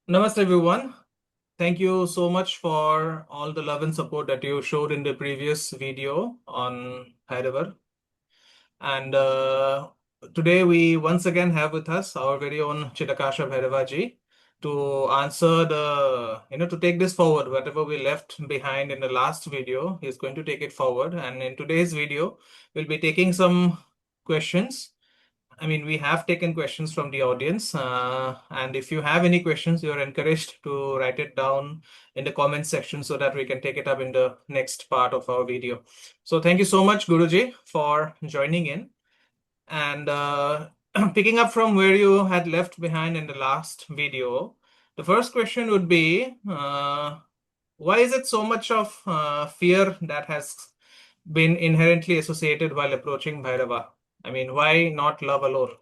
Namaste everyone. Thank you so much for all the love and support that you showed in the previous video on Bhairava. And today we once again have with us our very own Chidakasha Bhairava ji to answer to take this forward. Whatever we left behind in the last video, he's going to take it forward. And in today's video, we'll be taking some questions. We have taken questions from the audience, and if you have any questions, you are encouraged to write it down in the comment section so that we can take it up in the next part of our video. So thank you so much, Guruji, for joining in. And picking up from where you had left behind in the last video, the first question would be, why is it so much of fear that has been inherently associated while approaching Bhairava? Why not love alone?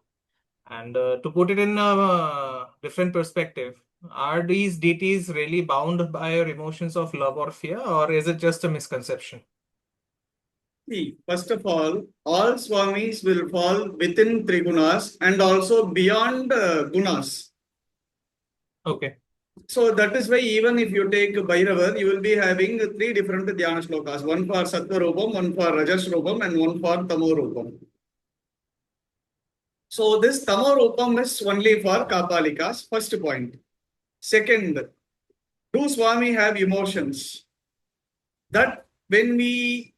And to put it in a different perspective, are these deities really bound by our emotions of love or fear, or is it just a misconception? See, first of all Swamis will fall within Trigunas and also beyond Gunas. Okay. So that is why even if you take Bhairava, you will be having three different Dhyana shlokas, one for Sattva Rupam, one for Rajas Rupam, and one for Tamo Rupam. So this Tamo Rupam is only for Kapalikas, first point. Second, do Swami have emotions? That when we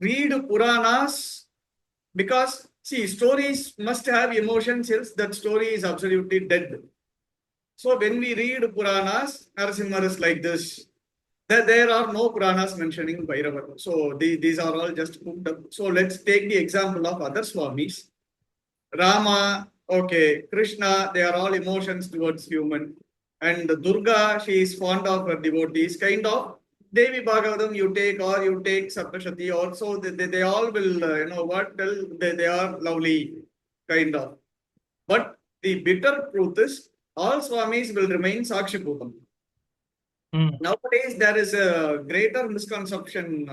read Puranas, because see, stories must have emotions, else that story is absolutely dead. So when we read Puranas, Narasimha is like this. There are no Puranas mentioning Bhairava. So these are all just cooked up. So let's take the example of other Swamis. Rama, okay, Krishna, they are all emotions towards human. And Durga, she is fond of her devotees, kind of. Devi Bhagavatam, you take, or you take Saptashati also, they all will, they are lovely, kind of. But the bitter truth is, all Swamis will remain Sakshibhutam. Nowadays, there is a greater misconception,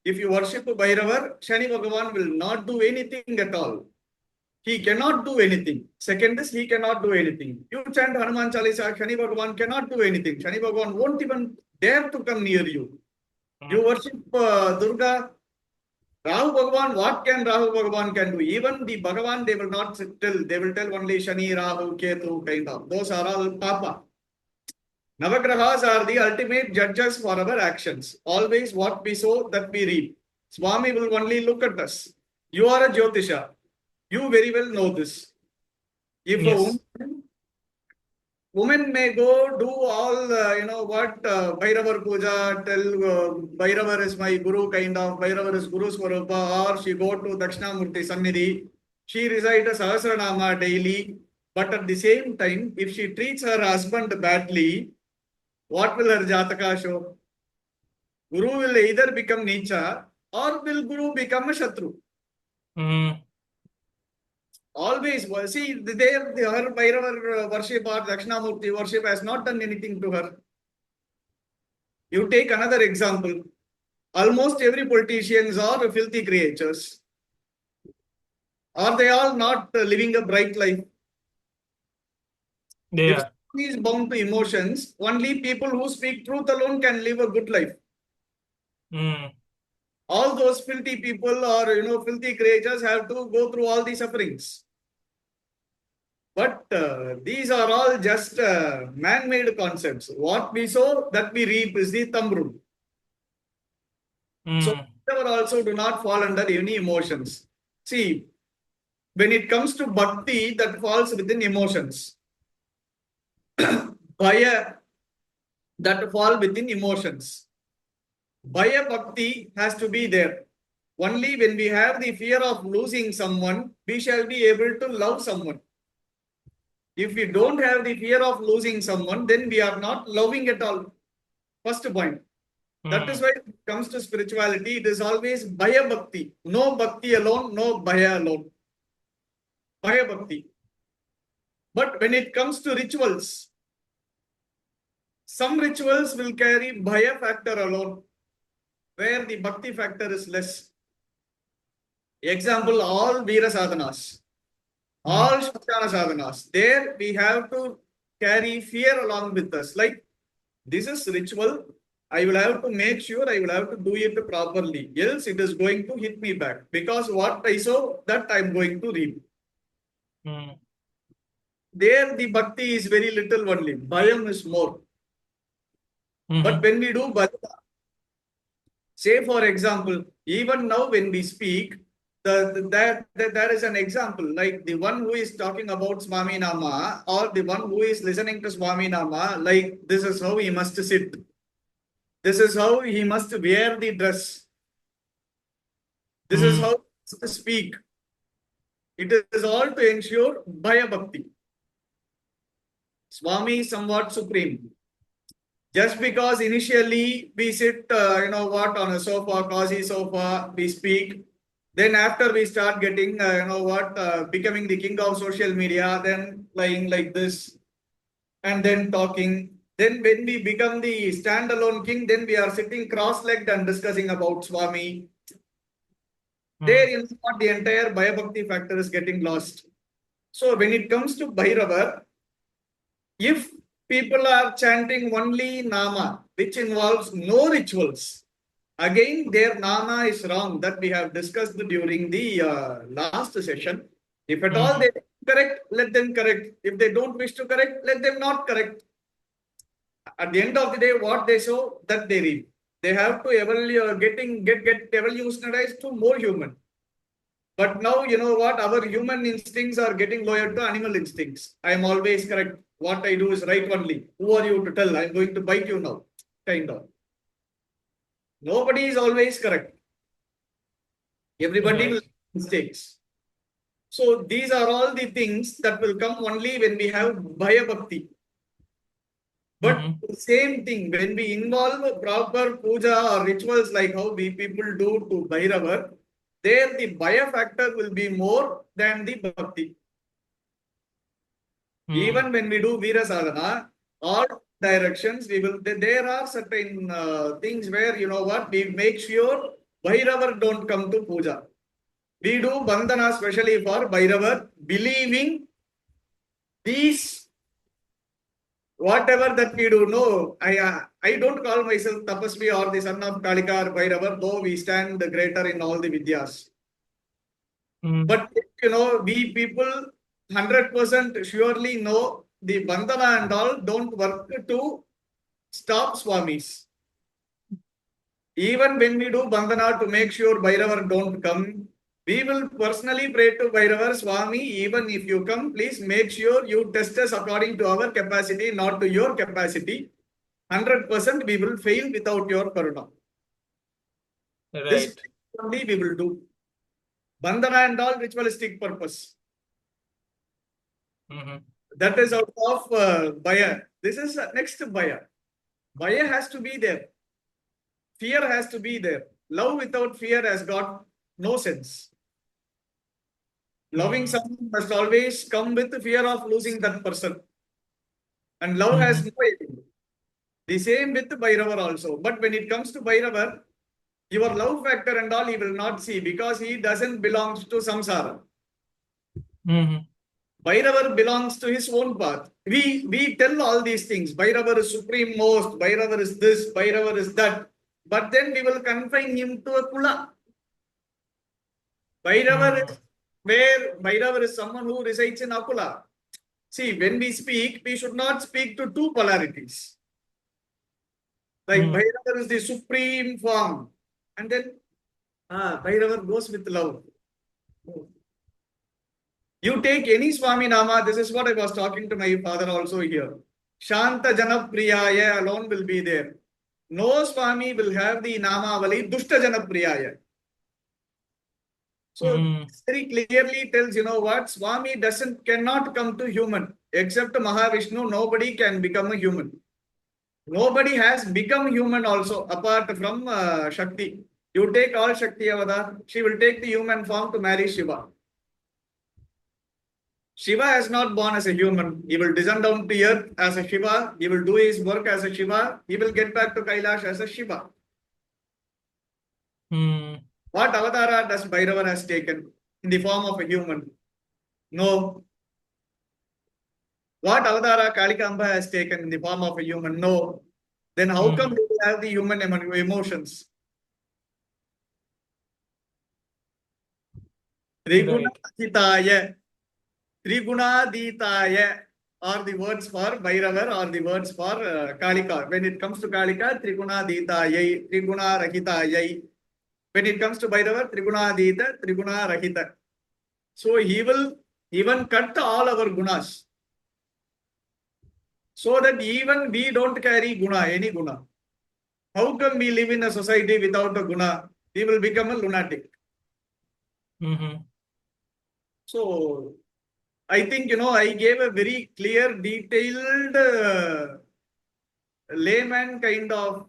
if you worship Bhairava, Shani Bhagavan will not do anything at all. He cannot do anything. Second is, he cannot do anything. You chant Hanuman Chalisa, Shani Bhagavan cannot do anything. Shani Bhagavan won't even dare to come near you. You worship Durga, Rahu Bhagavan, what can Rahu Bhagavan can do? Even the Bhagavan, they will not tell. They will tell only Shani, Rahu, Ketu, kind of. Those are all Papa. Navagrahas are the ultimate judges for our actions. Always what we sow, that we reap. Swami will only look at us. You are a Jyotisha. You very well know this. If Yes. a woman may go do all, Bhairava Puja, tell Bhairava is my Guru, kind of, Bhairava is Guru Swarupa, or she go to Dakshinamurti Sannidhi, she recite a Sahasranama daily, but at the same time, if she treats her husband badly, what will her Jataka show? Guru will either become Nicha, or will Guru become a Shatru? Always, see, her Bhairava worship or Dakshinamurti worship has not done anything to her. You take another example. Almost every politicians are filthy creatures. Are they all not living a bright life? Yeah. If he is bound to emotions, only people who speak truth alone can live a good life. All those filthy people or filthy creatures have to go through all the sufferings. But these are all just man-made concepts. What we sow, that we reap is the thumb rule. So also do not fall under any emotions. See, when it comes to bhakti, that falls within emotions. Bhaya, that fall within emotions. Bhaya bhakti has to be there. Only when we have the fear of losing someone, we shall be able to love someone. If we don't have the fear of losing someone, then we are not loving at all. First point. That is why when it comes to spirituality, it is always Bhaya Bhakti. No Bhakti alone, no Bhaya alone. Bhaya Bhakti. But when it comes to rituals, some rituals will carry Bhaya factor alone, where the Bhakti factor is less. Example, all Veera sadhanas, all Shastana sadhanas. There we have to carry fear along with us. Like, this is ritual. I will have to make sure I will have to do it properly. Else it is going to hit me back. Because what I sow, that I am going to reap. Mm. There the bhakti is very little only. Bhayam is more. But Mm-hmm. when we do bhajana, say for example, even now when we speak, there is an example, like the one who is talking about Swami Nama or the one who is listening to Swami Nama, like this is how he must sit. This is how he must wear the dress. This is how Mm. he must speak. It is all to ensure Bhaya Bhakti. Swami is somewhat supreme. Just because initially we sit, on a sofa, cozy sofa, we speak. Then after we start getting, becoming the king of social media, then lying like this, and then talking. Then when we become the standalone king, then we are sitting cross-legged and discussing about Swami. There, Mm. what the entire Bhaya Bhakti factor is getting lost. So when it comes to Bhairava, if people are chanting only Nama, which involves no rituals, again their Nama is wrong. That we have discussed during the last session. If at all Mm. they correct, let them correct. If they don't wish to correct, let them not correct. At the end of the day, what they sow, that they reap. They have to get evolutionized to more human. But now, you know what? Our human instincts are getting lower to animal instincts. I am always correct. What I do is right only. Who are you to tell? I'm going to bite you now. Kind of. Nobody is always correct. Everybody will Right. make mistakes. So these are all the things that will come only when we have Bhaya Bhakti. But Mm-hmm. the same thing, when we involve proper puja or rituals like how we people do to Bhairava, there the Bhaya factor will be more than the Bhakti. Mm. Even when we do Veera Sadhana, all directions, there are certain things where, you know what, we make sure Bhairava don't come to puja. We do Bandhana especially for Bhairava, believing these, whatever that we do. No, I don't call myself Tapasvi or the son of Kalika or Bhairava, though we stand greater in all the Vidyas. Mm. But we people 100% surely know the bandhana and all don't work to stop Swamis. Even when we do bandhana to make sure Bhairava don't come, we will personally pray to Bhairava, Swami, even if you come, please make sure you test us according to our capacity, not to your capacity. 100% we will fail without your karuna. This Right. only we will do. Bandhana and all ritualistic purpose. Mm-hmm. That is out of Bhaya. This is next Bhaya. Bhaya has to be there. Fear has to be there. Love without fear has got no sense. Loving Mm. someone must always come with the fear of losing that person. And love has Mm-hmm. no end. The same with Bhairava also. But when it comes to Bhairava, your love factor and all he will not see because he doesn't belong to samsara. Mm-hmm. Bhairava belongs to his own path. We tell all these things. Bhairava is supreme most, Bhairava is this, Bhairava is that. But then we will confine him to a kula. Bhairava Mm. is where Bhairava is someone who resides in Akula. See, when we speak, we should not speak to two polarities. Like Mm. Bhairava is the supreme form. And then Bhairava goes with love. You take any Swami Nama, this is what I was talking to my father also here. Shanta Jana Priyaya alone will be there. No Swami will have the Namavali Dushta Jana Priyaya. So Mm. this very clearly tells, you know what, Swami cannot come to human. Except Mahavishnu, nobody can become a human. Nobody has become human also, apart from Shakti. You take all Shakti Avatar, she will take the human form to marry Shiva. Shiva has not born as a human. He will descend down to earth as a Shiva. He will do his work as a Shiva. He will get back to Kailash as a Shiva. Mm. What avatara does Bhairava has taken in the form of a human? No. What Avadara Kalikamba has taken in the form of a human? No. Then how come we have the human emotions? Right. Trigunaditaya. Trigunaditaya are the words for Bhairava or the words for Kalika. When it comes to Kalika, Trigunaditaya, Trigunarahitaya. When it comes to Bhairava, Trigunadita, Trigunarahita. So he will even cut all our gunas. So that even we don't carry guna, any guna. How come we live in a society without a guna? We will become a lunatic. So I think, I gave a very clear, detailed, layman kind of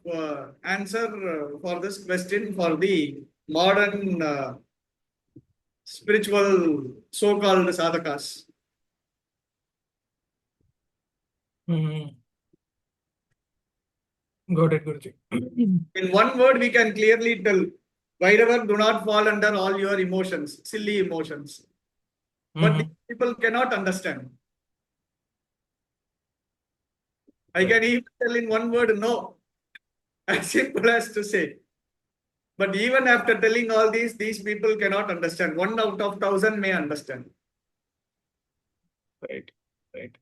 answer for this question for the modern spiritual so-called sadhakas. Got it, Guruji. In one word, we can clearly tell, Bhairava do not fall under all your emotions, silly emotions. But these people cannot understand. I can even tell in one word, no, as simple as to say. But even after telling all these people cannot understand. 1 out of 1,000 may understand. Right, right.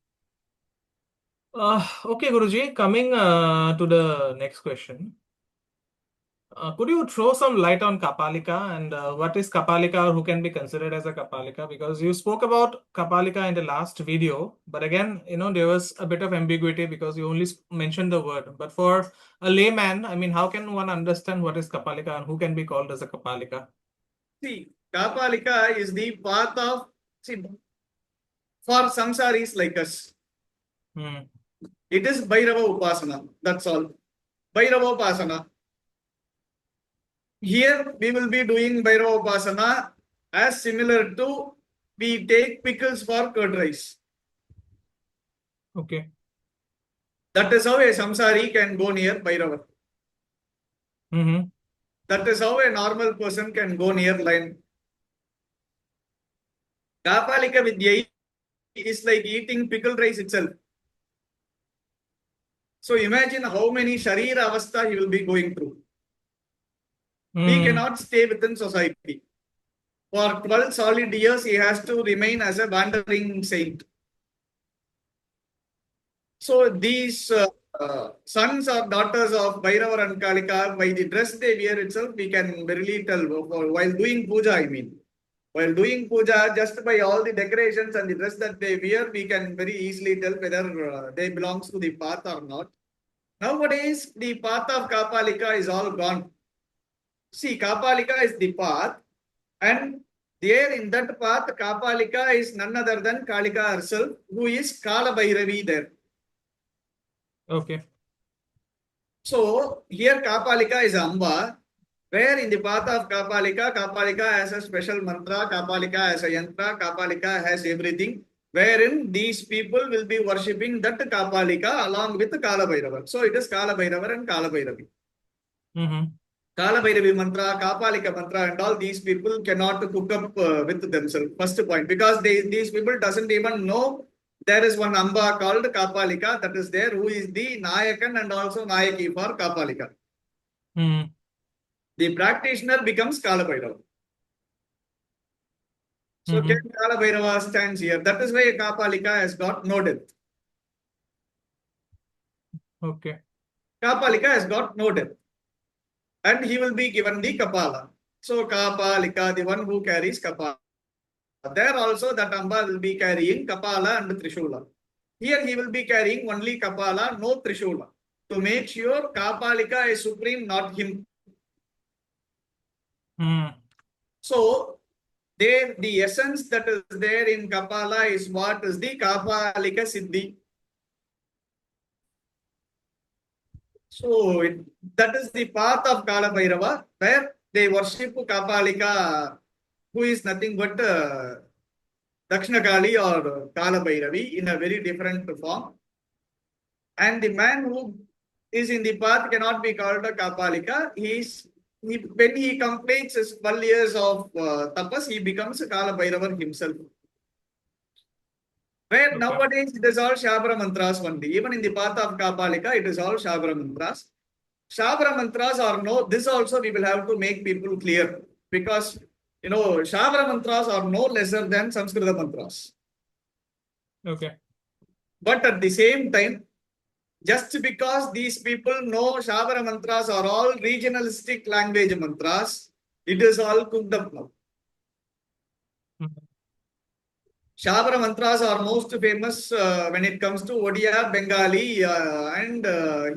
Okay, Guruji, coming to the next question. Could you throw some light on Kapalika and what is Kapalika or who can be considered as a Kapalika? Because you spoke about Kapalika in the last video, but again, there was a bit of ambiguity because you only mentioned the word. But for a layman, I mean, how can one understand what is Kapalika and who can be called as a Kapalika? See, Kapalika is the path of, for samsaris like us. It is Bhairava Upasana. That's all. Bhairava Upasana. Here we will be doing Bhairava Upasana as similar to we take pickles for curd rice. Okay. That is how a samsari can go near Bhairava. That is how a normal person can go near line. Kapalika Vidya is like eating pickled rice itself. So imagine how many Sharira Avastha he will be going through. He cannot stay within society. For 12 solid years, he has to remain as a wandering saint. So these sons or daughters of Bhairava and Kalika, by the dress they wear itself, we can really tell. While doing puja, I mean. While doing puja, just by all the decorations and the dress that they wear, we can very easily tell whether they belongs to the path or not. Nowadays, the path of Kapalika is all gone. See, Kapalika is the path, and there in that path, Kapalika is none other than Kalika herself, who is Kaal Bhairavi there. Okay. So here Kapalika is Amba, where in the path of Kapalika, Kapalika has a special mantra, Kapalika has a yantra, Kapalika has everything, wherein these people will be worshipping that Kapalika along with Kaal Bhairava. So it is Kaal Bhairava and Kaal Bhairavi. Kaal Bhairavi mantra, Kapalika mantra, and all these people cannot cook up with themselves. First point, because these people doesn't even know there is one Amba called Kapalika that is there, who is the Nayakan and also Nayaki for Kapalika. The practitioner becomes Kaal Bhairava. So Kaal Bhairava stands here. That is why Kapalika has got no depth. Okay. Kapalika has got no depth. And he will be given the Kapala. So Kapalika, the one who carries Kapala. There also that Amba will be carrying Kapala and Trishula. Here he will be carrying only Kapala, no Trishula. To make sure Kapalika is supreme, not him. So there, the essence that is there in Kapala is what is the Kapalika Siddhi. So that is the path of Kaal Bhairava, where they worship Kapalika, who is nothing but Dakshina Kali or Kaal Bhairavi in a very different form. And the man who is in the path cannot be called a Kapalika. When he completes his 12 years of tapas, he becomes a Kaal Bhairava himself. Where Okay. nowadays it is all Shabra mantras only. Even in the path of Kapalika, it is all Shabra mantras. Shabra mantras are no, this also we will have to make people clear because, Shabra mantras are no lesser than Sanskrit mantras. Okay. But at the same time, just because these people know Shabra mantras are all regionalistic language mantras, it is all cooked up now. Mhm. Shabra mantras are most famous when it comes to Odia, Bengali, and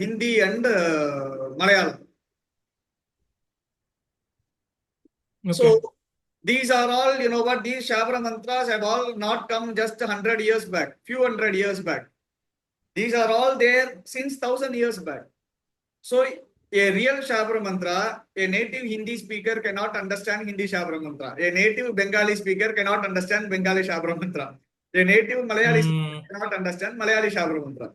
Hindi and Malayalam. Okay. So these are all, these Shabra mantras have all not come just 100 years back, few hundred years back. These are all there since 1,000 years back. So a real Shabra mantra, a native Hindi speaker cannot understand Hindi Shabra mantra. A native Bengali speaker cannot understand Bengali Shabra mantra. A native Malayali speaker cannot understand Malayali Shabra mantra.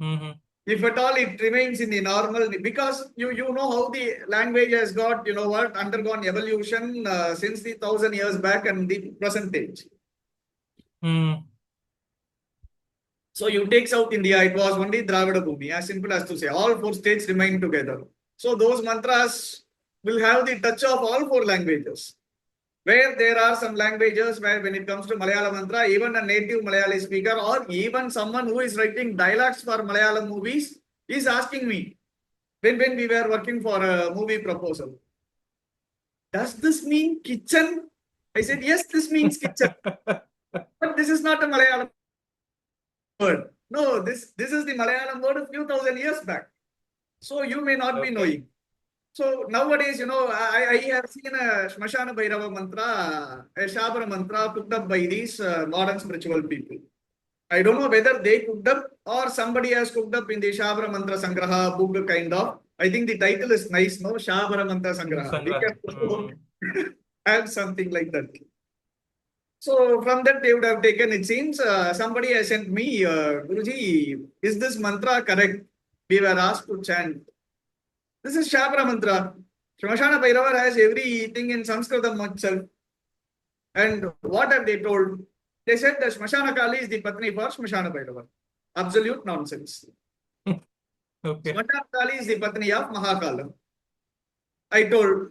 Mm-hmm. If at all it remains in the normal, because you know how the language has got, undergone evolution since the 1,000 years back and the present age. Mm. So you take South India, it was only Dravida Bhumi, as simple as to say, all four states remain together. So those mantras will have the touch of all four languages. Where there are some languages where when it comes to Malayalam mantra, even a native Malayali speaker or even someone who is writing dialogues for Malayalam movies is asking me, when we were working for a movie proposal, does this mean kitchen? I said, yes, this means kitchen. But this is not a Malayalam word. No, this is the Malayalam word a few thousand years back. So you may not be knowing. So nowadays, I have seen a Shmashana Bhairava mantra, a Shabra mantra cooked up by these modern spiritual people. I don't know whether they cooked up or somebody has cooked up in the Shabra Mantra Sangraha book kind of. I think the title is nice, no? Shabra Mantra Sangraha. We can also have something like that. So from that they would have taken, it seems, somebody has sent me, Guruji, is this mantra correct? We were asked to chant. This is Shabra mantra. Shmashana Bhairava has everything in Sanskrit itself. And what have they told? They said that Shmashana Kali is the Patni for Shmashana Bhairava. Absolute nonsense. Okay. Shmashana Kali is the Patni of Mahakala. I told,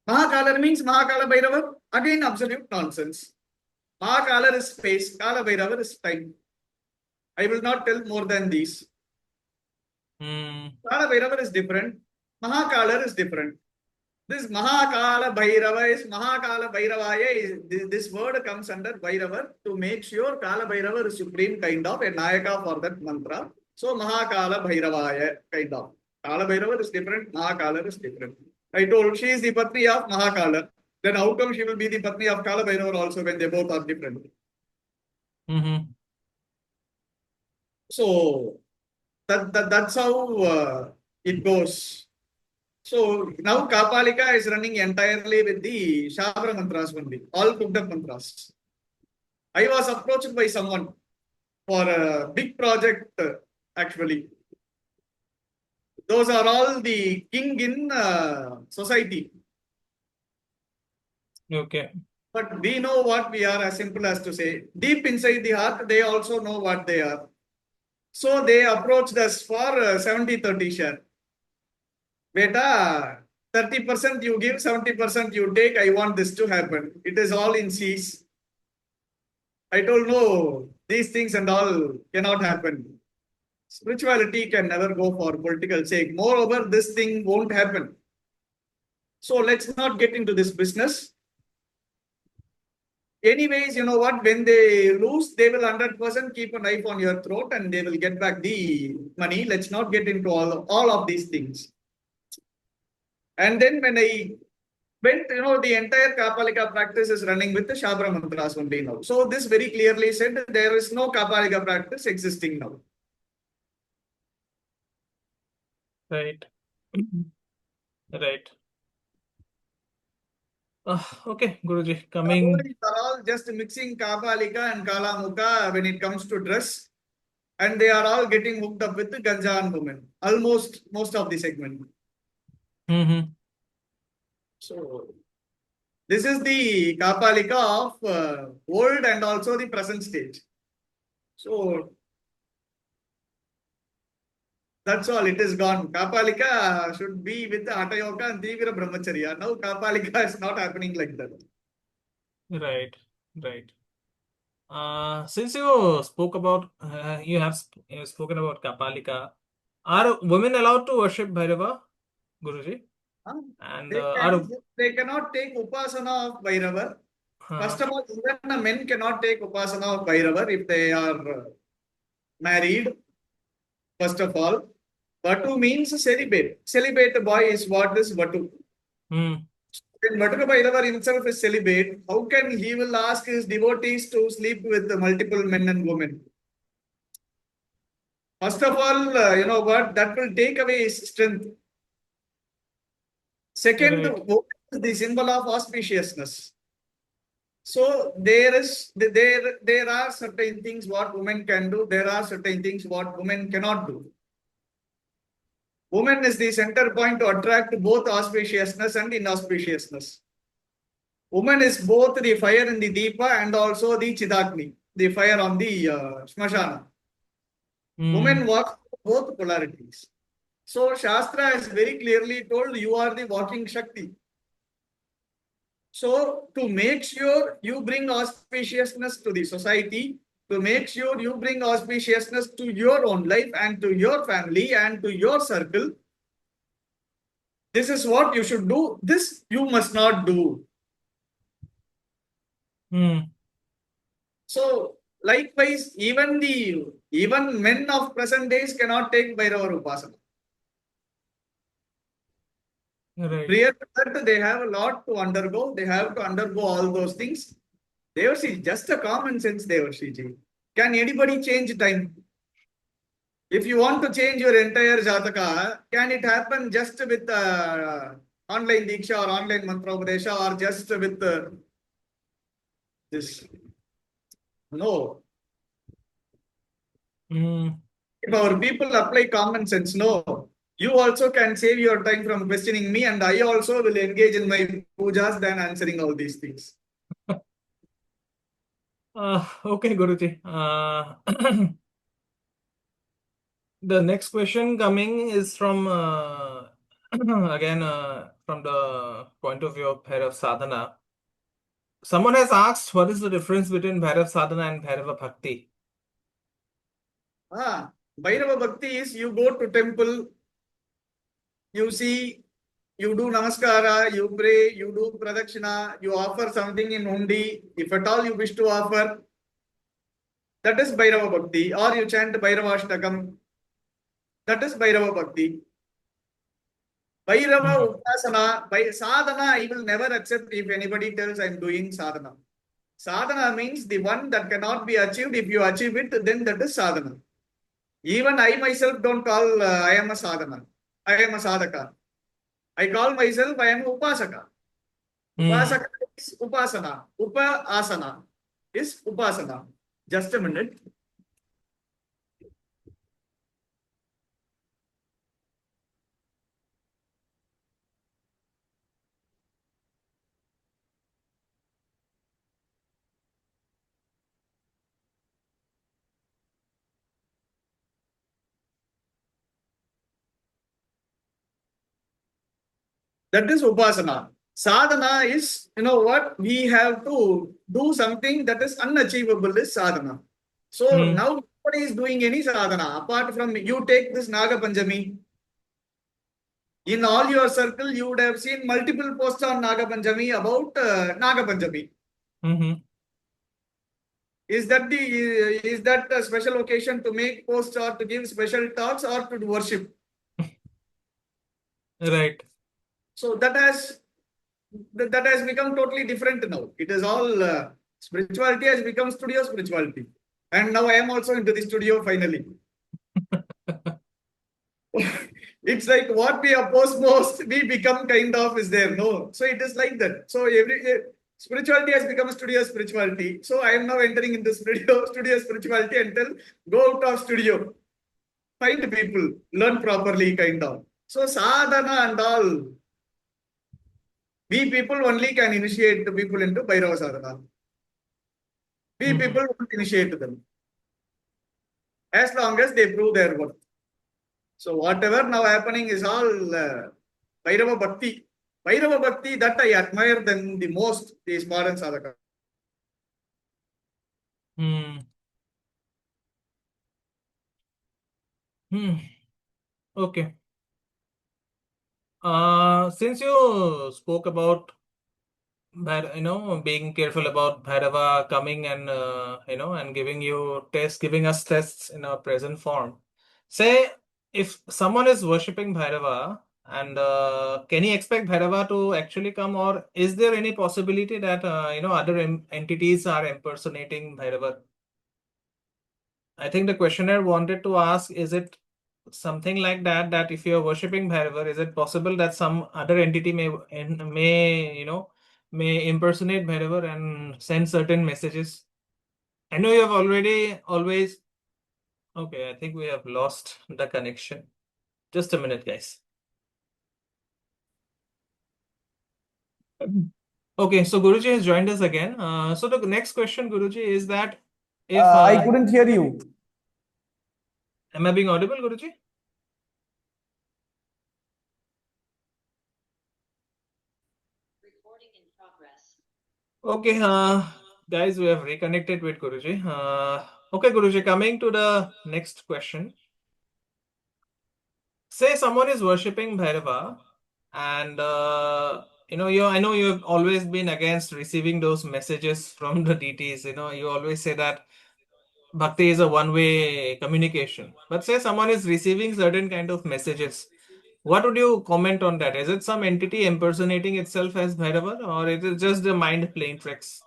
Mahakala means Mahakala Bhairava. Again, absolute nonsense. Mahakala is space, Kala Bhairava is time. I will not tell more than these. Kala Bhairava is different. Mahakala is different. This Mahakala Bhairava is Mahakala Bhairavaya. This word comes under Bhairava to make sure Kala Bhairava is supreme kind of a Nayaka for that mantra. So Mahakala Bhairavaya kind of. Kala Bhairava is different, Mahakala is different. I told she is the Patni of Mahakala. Then how come she will be the Patni of Kala Bhairava also when they both are different? Mm-hmm. So that's how it goes. So now Kapalika is running entirely with the Shabra mantras only, all cooked up mantras. I was approached by someone for a big project actually. Those are all the king in society. Okay. But we know what we are, as simple as to say. Deep inside the heart, they also know what they are. So they approached us for 70-30 share. Beta, 30% you give, 70% you take. I want this to happen. It is all in C's. I told no, these things and all cannot happen. Spirituality can never go for political sake. Moreover, this thing won't happen. So let's not get into this business. Anyways, you know what? When they lose, they will 100% keep a knife on your throat and they will get back the money. Let's not get into all of these things. And then when I went, the entire Kapalika practice is running with the Shabra mantras only now. So this very clearly said there is no Kapalika practice existing now. Right. Right. Okay, Guruji, coming. Devotees are all just mixing Kapalika and Kalamuka when it comes to dress. And they are all getting hooked up with the Ganja and women. Almost most of the segment. Mm-hmm. So this is the Kapalika of old and also the present stage. So that's all. It is gone. Kapalika should be with the Hatha Yoga and Tivira Brahmacharya. Now Kapalika is not happening like that. Right, right. Since you spoke about, you have spoken about Kapalika, are women allowed to worship Bhairava, Guruji? Huh? And They can, they cannot take Upasana of Bhairava. uh, First of all, even a men cannot take Upasana of Bhairava if they are married. First of all, Vatu means celibate. Celibate boy is what is Vatu. hmm, When Vatu Bhairava himself is celibate, how can he will ask his devotees to sleep with multiple men and women? First of all, you know what? That will take away his strength. Second, right. the symbol of auspiciousness. So there are certain things what women can do. There are certain things what women cannot do. Woman is the center point to attract both auspiciousness and inauspiciousness. Woman is both the fire in the Deepa and also the Chidagni, the fire on the Smashana. Women Hmm, walk both polarities. So Shastra has very clearly told you are the walking Shakti. So to make sure you bring auspiciousness to the society, to make sure you bring auspiciousness to your own life and to your family and to your circle, this is what you should do. This you must not do. hmm, So likewise, even men of present days cannot take Bhairava Upasana. right. Prior to that, they have a lot to undergo. They have to undergo all those things. Devarshi, just a common sense, Devarshi ji. Can anybody change time? If you want to change your entire Jataka, can it happen just with online Diksha or online Mantra Upadesha or just with this? No. Hmm. If our people apply common sense, no. You also can save your time from questioning me, and I also will engage in my pujas than answering all these things. Okay, Guruji. The next question coming is from again from the point of view of Bhairav Sadhana. Someone has asked what is the difference between Bhairav Sadhana and Bhairava Bhakti? Bhairava Bhakti is you go to temple, you see, you do namaskara, you pray, you do pradakshina, you offer something in undi, if at all you wish to offer, that is Bhairava Bhakti, or you chant Bhairavashtakam, that is Bhairava Bhakti. Bhairava Hmm. Upasana, by sadhana, I will never accept if anybody tells I'm doing sadhana. Sadhana means the one that cannot be achieved. If you achieve it, then that is sadhana. Even I myself don't call I am a sadhana. I am a sadhaka. I call myself I am upasaka. Hmm. Upasaka is upasana. Upasana is upasana. Just a minute. That is upasana. Sadhana is, you know what, we have to do something that is unachievable is sadhana. So Hmm. now nobody is doing any sadhana. Apart from you take this Naga Panchami. In all your circle, you would have seen multiple posts on Naga Panchami about Naga Panchami. Hmm. Is that a special occasion to make posts or to give special talks or to worship? Right. So that has become totally different now. It is all spirituality has become studio spirituality, and now I am also into the studio finally. It's like what we oppose most, we become kind of is there. No, so it is like that. So spirituality has become studio spirituality. So I am now entering into studio spirituality and tell go out of studio, find people, learn properly, kind of. So sadhana and all, we people only can initiate the people into Bhairava sadhana. We Hmm. people won't initiate them. as long as they prove their worth. So whatever now happening is all Bhairava Bhakti. Bhairava Bhakti, that I admire them the most, these modern sadhakas. Hmm. Hmm. Okay. Since you spoke about being careful about Bhairava coming and and giving us tests in a present form. Say if someone is worshipping Bhairava and can he expect Bhairava to actually come, or is there any possibility that other entities are impersonating Bhairava? I think the questioner wanted to ask, is it something like that, that if you're worshipping Bhairava, is it possible that some other entity may impersonate Bhairava and send certain messages? I know you have already always. Okay, I think we have lost the connection. Just a minute, guys. Okay, so Guruji has joined us again. So the next question, Guruji, is that if I couldn't hear you. am I being audible, Guruji? Okay, guys, we have reconnected with Guruji. Okay, Guruji, coming to the next question. Say someone is worshipping Bhairava, and I know you have always been against receiving those messages from the deities. You always say that bhakti is a one-way communication. But say someone is receiving certain kind of messages. What would you comment on that? Is it some entity impersonating itself as Bhairava, or is it just the mind playing tricks?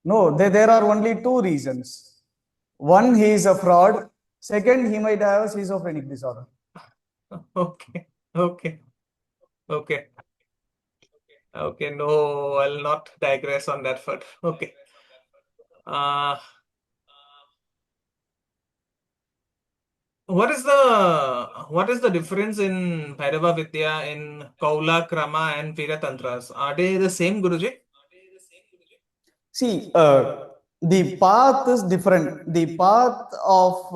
No, there are only two reasons. One, he is a fraud. Second, he might have a schizophrenic disorder. Okay, okay, okay, okay. No, I'll not digress on that further. Okay. Uh, what is the difference in Bhairava Vidya in Kaula, Krama, and Veera Tantras? Are they the same, Guruji? See, the path is different. The path of,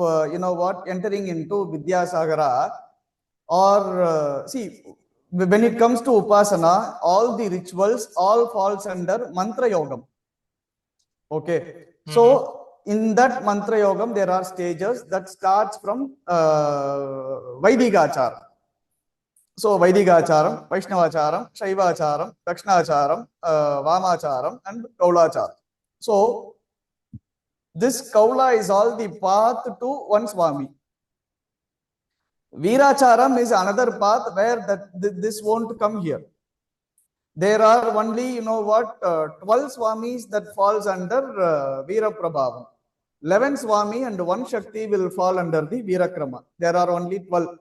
entering into Vidya Sagara, or see, when it comes to Upasana, all the rituals all falls under Mantra Yogam. Okay. So, in that Mantra Yogam, there are stages that starts from Vaidikachara. So, Vaidikacharam, Vaishnavacharam, Shaivacharam, Dakshinacharam, Vamacharam, and Kaulacharam. So, this Kaula is all the path to one Swami. Veeracharam is another path where this won't come here. There are only, 12 Swamis that falls under Veera Prabhavam. 11 Swami and 1 Shakti will fall under the Veerakrama. There are only 12.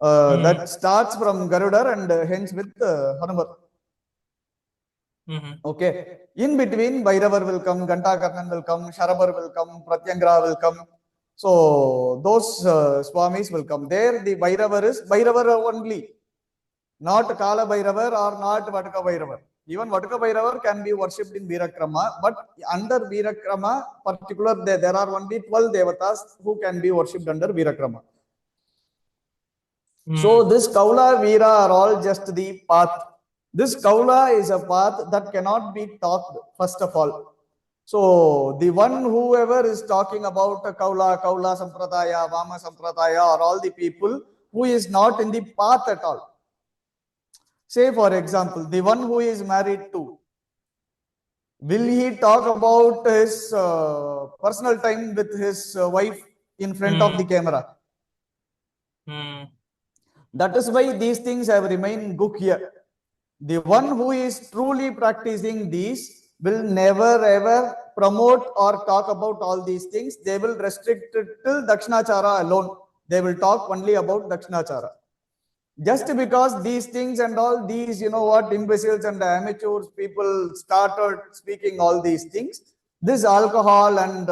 That starts from Garuda and hence with Hanumat. Okay. In between, Bhairavar will come, Gantakarnan will come, Sharabar will come, Pratyangra will come. So those Swamis will come. There the Bhairavar is Bhairavar only, not Kaal Bhairava or not Vataka Bhairava. Even Vataka Bhairava can be worshipped in Veerakrama, but under Veerakrama, there are only 12 devatas who can be worshipped under Veerakrama. So this Kaula, Veera are all just the path. This Kaula is a path that cannot be taught, first of all. So the one whoever is talking about Kaula Sampradaya, Vama Sampradaya, are all the people who is not in the path at all. Say for example, the one who is married to, will he talk about his personal time with his wife in front of the camera? That is why these things have remained Gukhya. The one who is truly practicing these will never ever promote or talk about all these things. They will restrict it till Dakshinachara alone. They will talk only about Dakshinachara. Just because these things and all these, imbeciles and amateurs people started speaking all these things, this alcohol and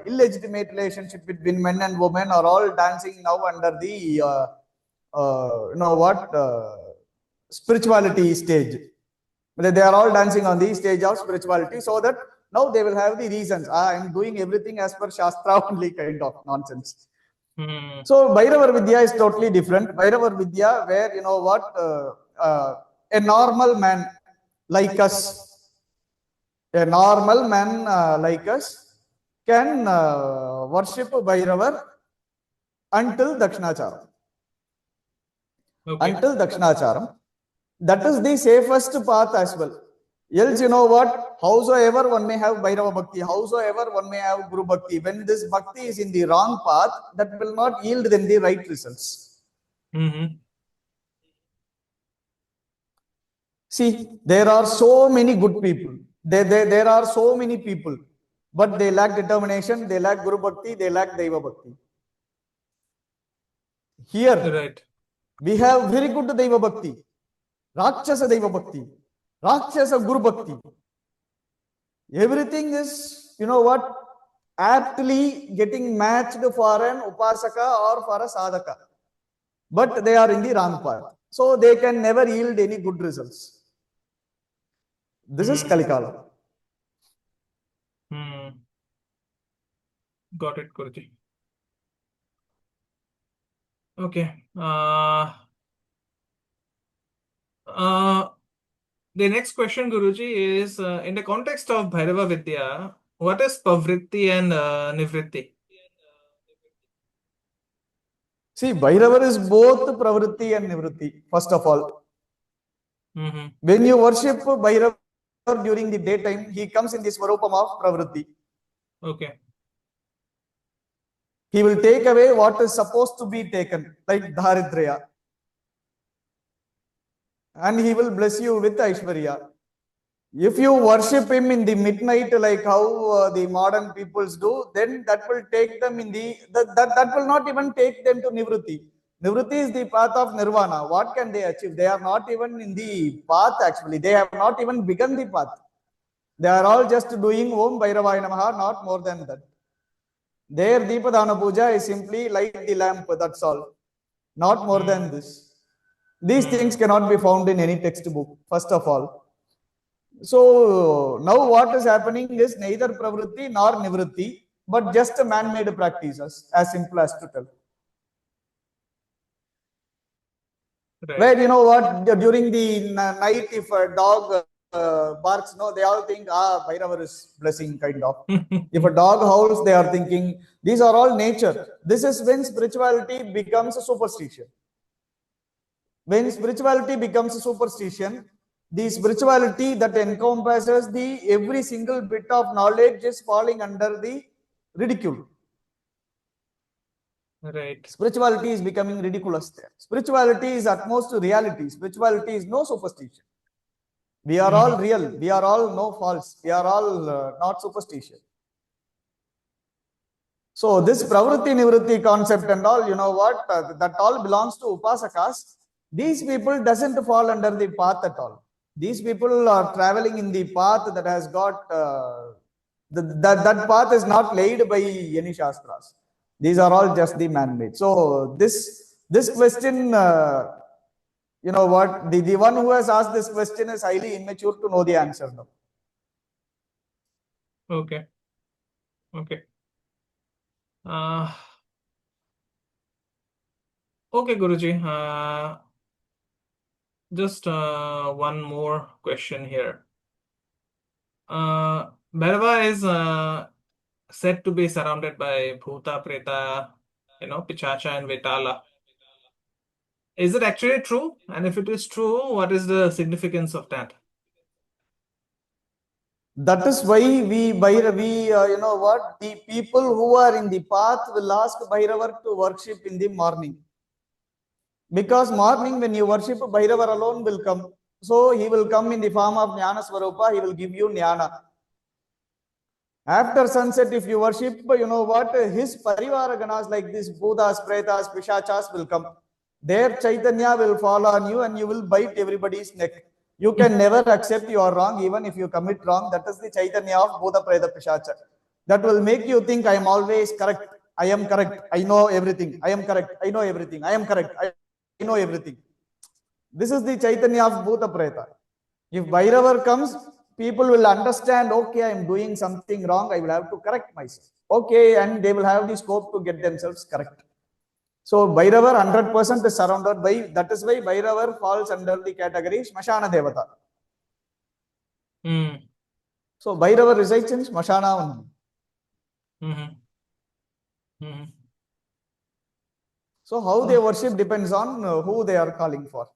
illegitimate relationship between men and women are all dancing now under the, spirituality stage. They are all dancing on the stage of spirituality, so that Now they will have the reasons. I am doing everything as per Shastra only, kind of nonsense. So Bhairava Vidya is totally different. Bhairava Vidya, where you know what, a normal man like us, can worship Bhairava until Dakshinacharam. Okay. Until Dakshinacharam. That is the safest path as well. Else, you know what? Howsoever one may have Bhairava Bhakti, howsoever one may have Guru Bhakti, when this Bhakti is in the wrong path, that will not yield them the right results. See, there are so many good people. There are so many people, but they lack determination, they lack Guru Bhakti, they lack Deva Bhakti. Here, Right. we have very good Deva Bhakti, Rakshasa Deva Bhakti, Rakshasa Guru Bhakti. Everything is, you know what, aptly getting matched for an Upasaka or for a Sadhaka. But they are in the wrong path. So they can never yield any good results. This is Kalikala. Got it, Guruji. Okay. The next question, Guruji, is in the context of Bhairava Vidya, what is Pavritti and Nivritti? See, Bhairava is both Pravritti and Nivritti, first of all. When you worship Bhairava during the daytime, he comes in the Swarupam of Pravritti. Okay. He will take away what is supposed to be taken, like Dharidraya. And he will bless you with Aishwarya. If you worship him in the midnight, like how the modern peoples do, then that will take them in the, that will not even take them to Nivritti. Nivritti is the path of Nirvana. What can they achieve? They are not even in the path actually. They have not even begun the path. They are all just doing Om Bhairavaya Namaha, not more than that. Their Deepadana Puja is simply light the lamp, that's all. Not more than this. These things cannot be found in any textbook, first of all. So now what is happening is neither Pravritti nor Nivritti, but just man-made practices, as simple as to tell. Right. Where you know what, during the night, if a dog barks, no, they all think, Bhairava is blessing, kind of. If a dog howls, they are thinking, these are all nature. This is when spirituality becomes a superstition. When spirituality becomes a superstition, the spirituality that encompasses the every single bit of knowledge is falling under the ridicule. Right. Spirituality is becoming ridiculous there. Spirituality is utmost reality. Spirituality is no superstition. We are all real. We are all no false. We are all not superstition. So this Pravritti Nivritti concept and all, you know what, that all belongs to Upasakas. These people doesn't fall under the path at all. These people are traveling in the path that has got, that path is not laid by any Shastras. These are all just the man-made. So this question, you know what, the one who has asked this question is highly immature to know the answer now. Okay. Okay. Okay, Guruji. Just one more question here. Bhairava is said to be surrounded by Bhuta, Preta, Pichacha and Vetala. Is it actually true? And if it is true, what is the significance of that? That is why we you know what, the people who are in the path will ask Bhairava to worship in the morning. Because morning when you worship, Bhairava alone will come. So he will come in the form of Jnana Swarupa, he will give you Jnana. After sunset, if you worship, you know what, his Parivara Ganas like this, Buddhas, Pretas, Pishachas will come. Their Chaitanya will fall on you and you will bite everybody's neck. You can never accept you are wrong, even if you commit wrong. That is the Chaitanya of Buddha, Preta, Pishacha. That will make you think, I am always correct. I am correct. I know everything. I am correct. I know everything. I am correct. I know everything. This is the Chaitanya of Bhuta Preta. If Bhairava comes, people will understand, okay, I am doing something wrong, I will have to correct myself. Okay, and they will have the scope to get themselves correct. So Bhairava 100% is surrounded by, that is why Bhairava falls under the category Smashana Devata. Mm. So Bhairava resides in Smashana only. Mm-hmm. Mm-hmm. So how they worship depends on who they are calling for.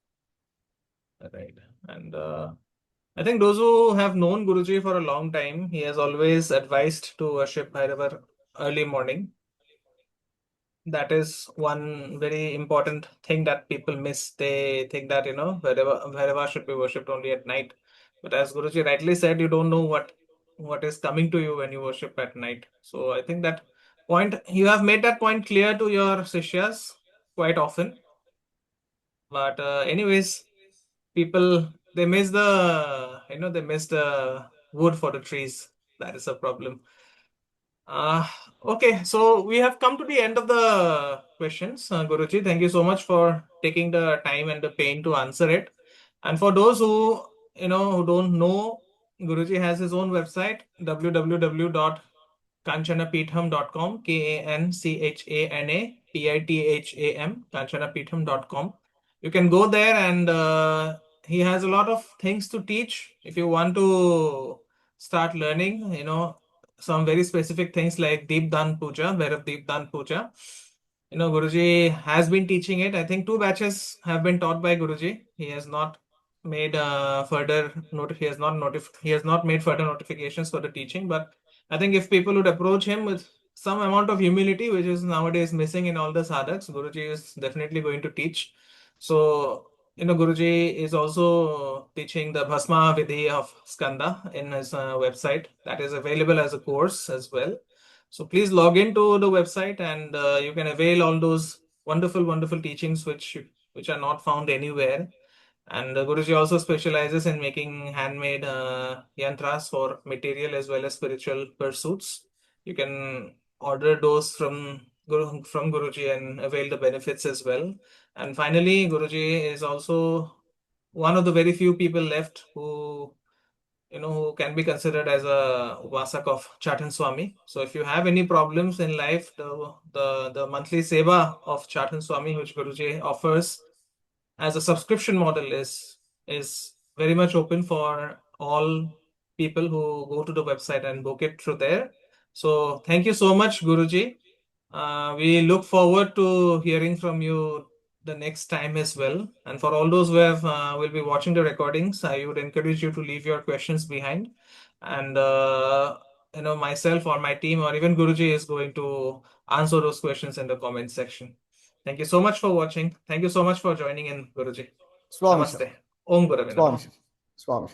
Right. And I think those who have known Guruji for a long time, he has always advised to worship Bhairava early morning. That is one very important thing that people miss. They think that, Bhairava should be worshipped only at night. But as Guruji rightly said, you don't know what is coming to you when you worship at night. So I think that point, you have made that point clear to your Sishyas quite often. But anyways, people, they miss the wood for the trees. That is a problem. Okay, so we have come to the end of the questions. Guruji, thank you so much for taking the time and the pain to answer it. And for those who don't know, Guruji has his own website, www.kanchanapitham.com, KANCHANAPITHAM, kanchanapitham.com. You can go there, and he has a lot of things to teach. If you want to start learning, some very specific things like Deep Dan Puja, Bhairav Deep Dan Puja. Guruji has been teaching it. I think 2 batches have been taught by Guruji. He has not made he has not made further notifications for the teaching. But I think if people would approach him with some amount of humility, which is nowadays missing in all the sadhaks, Guruji is definitely going to teach. So Guruji is also teaching the Bhasma Vidhi of Skanda in his website. That is available as a course as well. So please log into the website, and you can avail all those wonderful, wonderful teachings which are not found anywhere. And Guruji also specializes in making handmade yantras for material as well as spiritual pursuits. You can order those from Guruji and avail the benefits as well. And finally, Guruji is also one of the very few people left who can be considered as a Vasak of Chatan Swami. So if you have any problems in life, the monthly seva of Chatan Swami, which Guruji offers as a subscription model, is very much open for all people who go to the website and book it through there. So thank you so much, Guruji. We look forward to hearing from you the next time as well. And for all those who will be watching the recordings, I would encourage you to leave your questions behind. And myself or my team or even Guruji is going to answer those questions in the comment section. Thank you so much for watching. Thank you so much for joining in, Guruji. Swami. Namaste. Om Gurave Namaha. Swami.